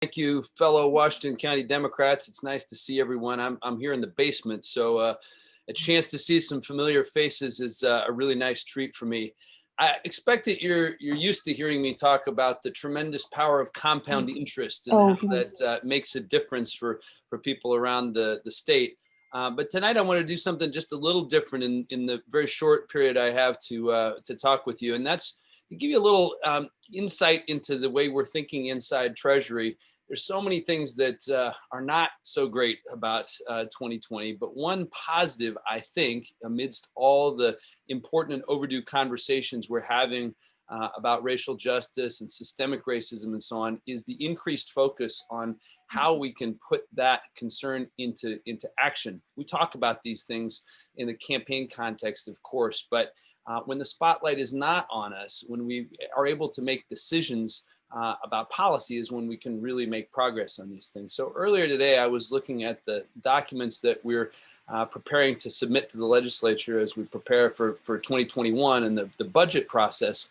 Thank you, fellow Washington County Democrats. It's nice to see everyone. I'm here in the basement, so a chance to see some familiar faces is a really nice treat for me. I expect that you're used to hearing me talk about the tremendous power of compound interest and how that makes a difference for people around the state. But tonight I want to do something just a little different in the very short period I have to talk with you, and that's to give you a little insight into the way we're thinking inside Treasury. There's so many things that are not so great about 2020, but one positive, I think, amidst all the important and overdue conversations we're having about racial justice and systemic racism and so on, is the increased focus on how we can put that concern into action. We talk about these things in the campaign context, of course, but when the spotlight is not on us, when we are able to make decisions about policy, is when we can really make progress on these things. So earlier today, I was looking at the documents that we're preparing to submit to the legislature as we prepare for 2021 and the budget process.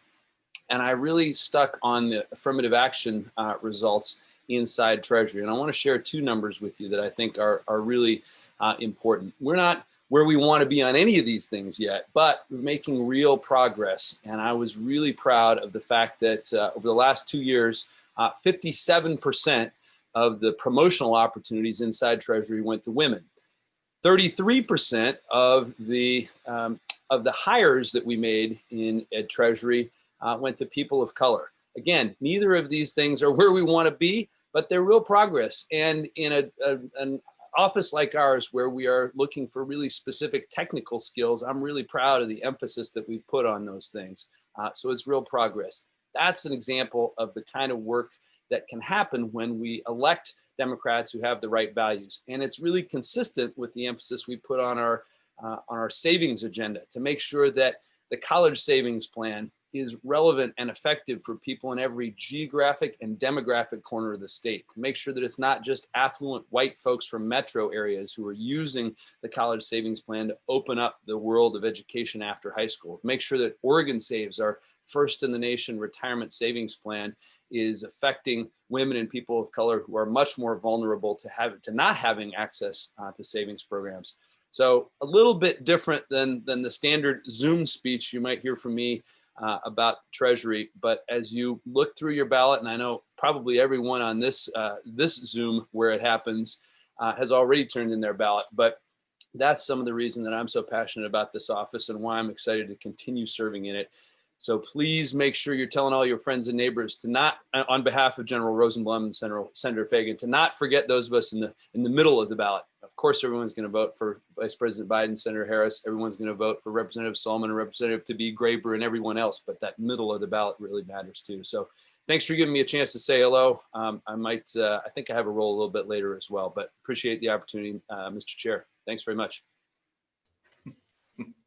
And I really stuck on the affirmative action results inside Treasury. And I want to share two numbers with you that I think are really important. We're not where we want to be on any of these things yet, but we're making real progress. And I was really proud of the fact that over the last 2 years, 57% of the promotional opportunities inside Treasury went to women. 33% of the hires that we made at Treasury went to people of color. Again, neither of these things are where we want to be, but they're real progress. And in an office like ours, where we are looking for really specific technical skills, I'm really proud of the emphasis that we've put on those things. So it's real progress. That's an example of the kind of work that can happen when we elect Democrats who have the right values. And it's really consistent with the emphasis we put on our savings agenda to make sure that the college savings plan is relevant and effective for people in every geographic and demographic corner of the state. To make sure that it's not just affluent white folks from metro areas who are using the college savings plan to open up the world of education after high school. Make sure that Oregon Saves, our first in the nation retirement savings plan, is affecting women and people of color who are much more vulnerable to not having access to savings programs. So a little bit different than the standard Zoom speech you might hear from me about Treasury. But as you look through your ballot, and I know probably everyone on this Zoom where it happens has already turned in their ballot, but that's some of the reason that I'm so passionate about this office and why I'm excited to continue serving in it. So please make sure you're telling all your friends and neighbors to not, on behalf of General Rosenblum and Senator Fagan, to not forget those of us in the middle of the ballot. Of course, everyone's going to vote for Vice President Biden, Senator Harris. Everyone's going to vote for Representative Solomon and Representative Tobias Graber and everyone else. But that middle of the ballot really matters too. So thanks for giving me a chance to say hello. I think I have a role a little bit later as well, but appreciate the opportunity, Mr. Chair. Thanks very much.